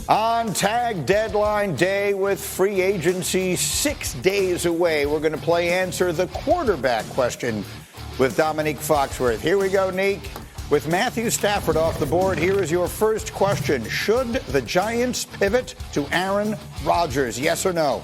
On tag deadline day with free agency 6 days away, we're going to play Answer the Quarterback question with Dominique Foxworth. Here we go, Neek. With Matthew Stafford off the board, here is your first question. Should the Giants pivot to Aaron Rodgers? Yes or no?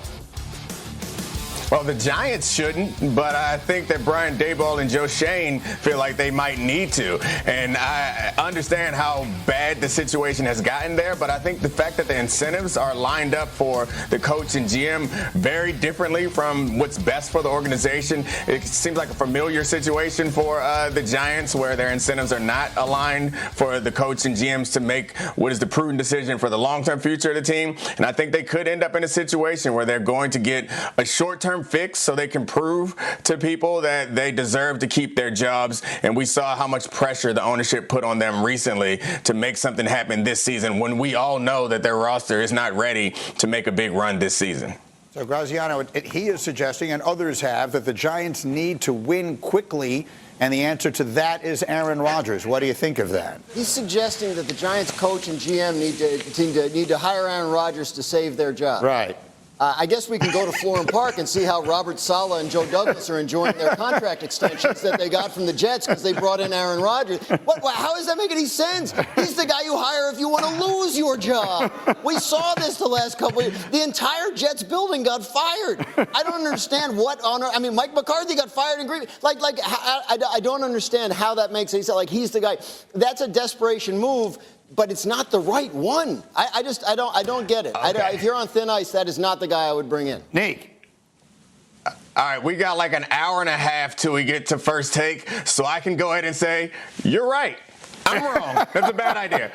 Well, the Giants shouldn't, but I think that Brian Daboll and Joe Shane feel like they might need to. And I understand how bad the situation has gotten there, but I think the fact that the incentives are lined up for the coach and GM very differently from what's best for the organization. It seems like a familiar situation for the Giants where their incentives are not aligned for the coach and GMs to make what is the prudent decision for the long-term future of the team. And I think they could end up in a situation where they're going to get a short-term fix so they can prove to people that they deserve to keep their jobs. And we saw how much pressure the ownership put on them recently to make something happen this season when we all know that their roster is not ready to make a big run this season. So, Graziano, he is suggesting, and others have, that the Giants need to win quickly, and the answer to that is Aaron Rodgers. What do you think of that? He's suggesting that the Giants coach and GM need to hire Aaron Rodgers to save their job. Right. I guess we can go to Florham Park and see how Robert Saleh and Joe Douglas are enjoying their contract extensions that they got from the Jets because they brought in Aaron Rodgers. How does that make any sense? He's the guy you hire if you want to lose your job. We saw this the last couple of years. The entire Jets building got fired. I don't understand what on earth. I mean, Mike McCarthy got fired in Green Bay. I don't understand how that makes any sense. Like, he's the guy. That's a desperation move. But it's not the right one. I don't get it. Okay. If you're on thin ice, that is not the guy I would bring in. Nick. All right, we got like an hour and a half till we get to first take, so I can go ahead and say, you're right. I'm wrong. That's a bad idea.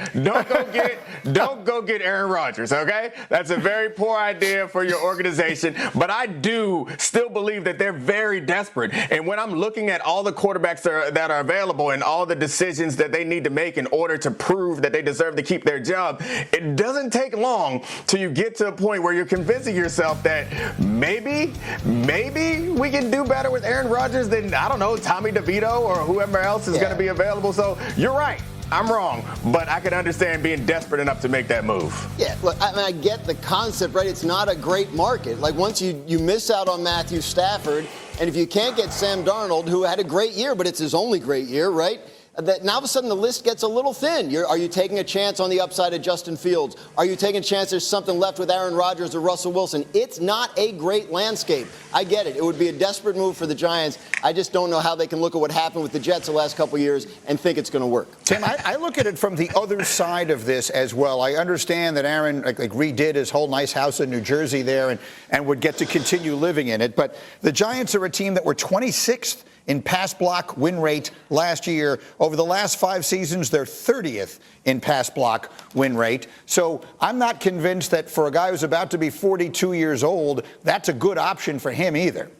Don't go get Aaron Rodgers, okay? That's a very poor idea for your organization. But I do still believe that they're very desperate. And when I'm looking at all the quarterbacks that are available and all the decisions that they need to make in order to prove that they deserve to keep their job, it doesn't take long till you get to a point where you're convincing yourself that maybe we can do better with Aaron Rodgers than, I don't know, Tommy DeVito or whoever else is going to be available. So you're right. I'm wrong, but I can understand being desperate enough to make that move. Yeah, look, I get the concept, right? It's not a great market. Like, once you miss out on Matthew Stafford, and if you can't get Sam Darnold, who had a great year, but it's his only great year, right? That now all of a sudden the list gets a little thin. Are you taking a chance on the upside of Justin Fields? Are you taking a chance there's something left with Aaron Rodgers or Russell Wilson? It's not a great landscape. I get it. It would be a desperate move for the Giants. I just don't know how they can look at what happened with the Jets the last couple of years and think it's going to work. Tim, I look at it from the other side of this as well. I understand that Aaron like redid his whole nice house in New Jersey there and would get to continue living in it. But the Giants are a team that were 26th in pass block win rate last year. Over the last 5 seasons, they're 30th in pass block win rate. So I'm not convinced that for a guy who's about to be 42 years old, that's a good option for him either.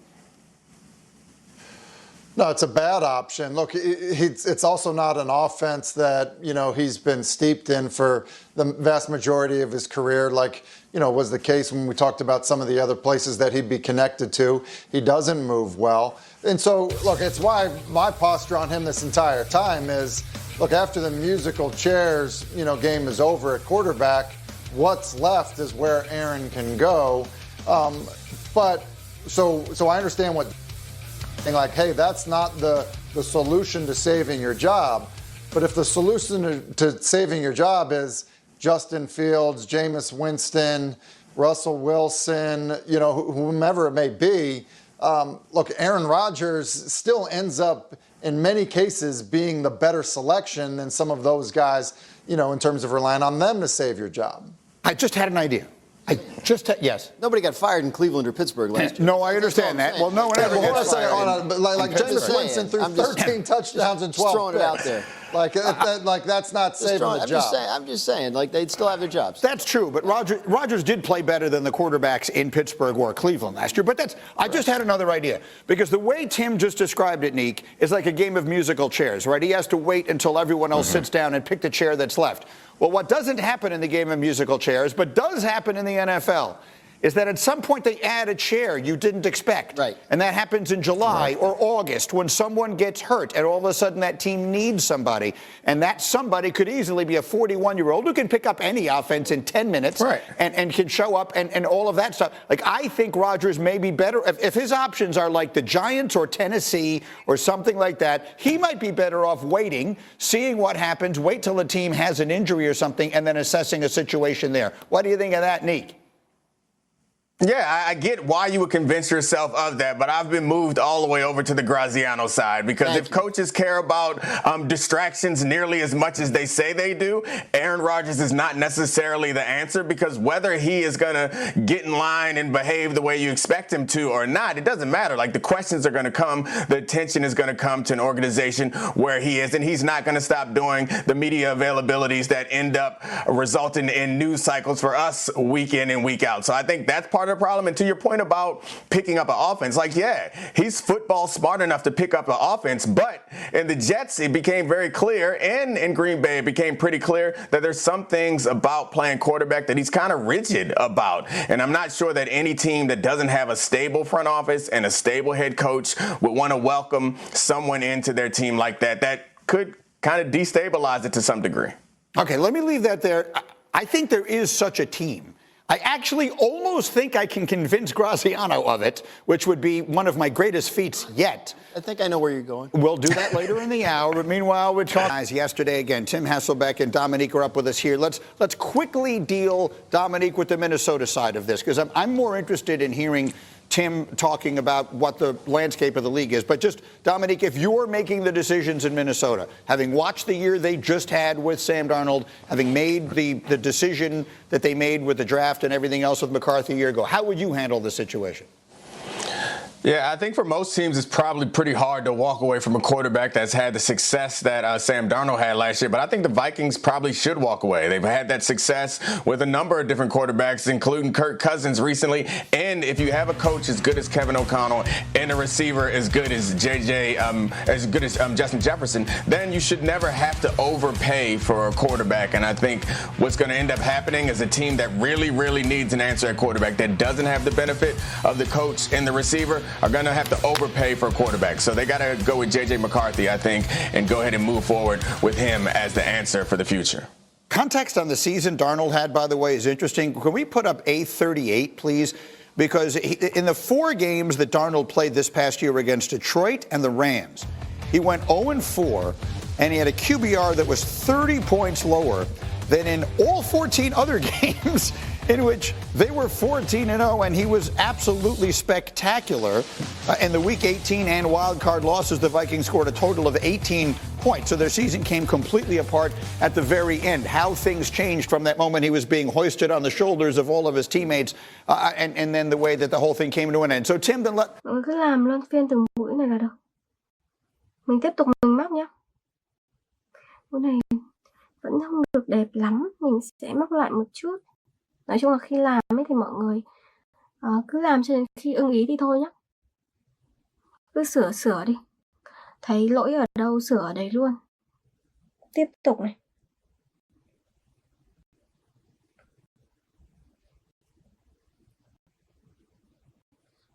No, it's a bad option. Look, it's also not an offense that, he's been steeped in for the vast majority of his career, like, was the case when we talked about some of the other places that he'd be connected to. He doesn't move well. And so, look, it's why my posture on him this entire time is, look, after the musical chairs, game is over at quarterback, what's left is where Aaron can go. But so I understand what, like, hey, that's not the solution to saving your job. But if the solution to saving your job is Justin Fields, Jameis Winston, Russell Wilson, whomever it may be, look, Aaron Rodgers still ends up in many cases being the better selection than some of those guys, in terms of relying on them to save your job. I just had an idea. Yes. Nobody got fired in Cleveland or Pittsburgh last year. No, I understand that. Well, no one ever gets fired. Like Jameis Winston threw 13 touchdowns and 12 just throwing it out there. Like that's not saving the job. I'm just saying, like, they'd still have their jobs. That's true, but Rodgers did play better than the quarterbacks in Pittsburgh or Cleveland last year. But I just had another idea. Because the way Tim just described it, Neek, is like a game of musical chairs, right? He has to wait until everyone else sits down and pick the chair that's left. Well, what doesn't happen in the game of musical chairs, but does happen in the NFL, is that at some point they add a chair you didn't expect. Right. And that happens in July or August when someone gets hurt and all of a sudden that team needs somebody. And that somebody could easily be a 41-year-old who can pick up any offense in 10 minutes and can show up and all of that stuff. Like, I think Rodgers may be better if his options are like the Giants or Tennessee or something like that. He might be better off waiting, seeing what happens, wait till a team has an injury or something, and then assessing a situation there. What do you think of that, Neek? Yeah, I get why you would convince yourself of that, but I've been moved all the way over to the Graziano side because if coaches care about distractions nearly as much as they say they do, Aaron Rodgers is not necessarily the answer, because whether he is going to get in line and behave the way you expect him to or not, it doesn't matter. Like, the questions are going to come, the attention is going to come to an organization where he is, and he's not going to stop doing the media availabilities that end up resulting in news cycles for us week in and week out. So I think that's part of the problem. And to your point about picking up an offense, like, yeah, he's football smart enough to pick up an offense, but in the Jets, it became very clear, and in Green Bay, it became pretty clear that there's some things about playing quarterback that he's kind of rigid about. And I'm not sure that any team that doesn't have a stable front office and a stable head coach would want to welcome someone into their team like that. That could kind of destabilize it to some degree. Okay, let me leave that there. I think there is such a team. I actually almost think I can convince Graziano of it, which would be one of my greatest feats yet. I think I know where you're going. We'll do that later in the hour. But meanwhile, we're talking guys yesterday again. Tim Hasselbeck and Dominique are up with us here. Let's quickly deal, Dominique, with the Minnesota side of this, because I'm more interested in hearing Tim talking about what the landscape of the league is. But just, Dominique, if you're making the decisions in Minnesota, having watched the year they just had with Sam Darnold, having made the decision that they made with the draft and everything else with McCarthy a year ago, how would you handle the situation? Yeah, I think for most teams, it's probably pretty hard to walk away from a quarterback that's had the success that Sam Darnold had last year. But I think the Vikings probably should walk away. They've had that success with a number of different quarterbacks, including Kirk Cousins recently. And if you have a coach as good as Kevin O'Connell and a receiver as good as Justin Jefferson, then you should never have to overpay for a quarterback. And I think what's going to end up happening is a team that really, really needs an answer at quarterback that doesn't have the benefit of the coach and the receiver are going to have to overpay for a quarterback. So they got to go with J.J. McCarthy, I think, and go ahead and move forward with him as the answer for the future. Context on the season Darnold had, by the way, is interesting. Can we put up A38, please? Because in the 4 games that Darnold played this past year against Detroit and the Rams, he went 0-4, and he had a QBR that was 30 points lower than in all 14 other games in which they were 14-0, and he was absolutely spectacular. In the Week 18 and wild card losses, the Vikings scored a total of 18 points. So their season came completely apart at the very end. How things changed from that moment he was being hoisted on the shoulders of all of his teammates, and then the way that the whole thing came to an end. So Tim, then Mọi người cứ làm luân phiên từng buổi này là được. Mình tiếp tục mình móc nhé. Buổi này vẫn không được đẹp lắm, mình sẽ móc lại một chút. Nói chung là khi làm ấy thì mọi người cứ làm cho đến khi ưng ý thì thôi nhé. Cứ sửa đi. Thấy lỗi ở đâu sửa ở đấy luôn. Tiếp tục này.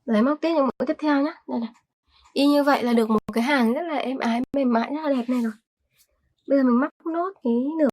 Đấy, móc tiếp những mũi tiếp theo nhé. Đây này. Y như vậy là được một cái hàng rất là êm ái, mềm mại, rất là đẹp này rồi. Bây giờ mình móc nốt cái nửa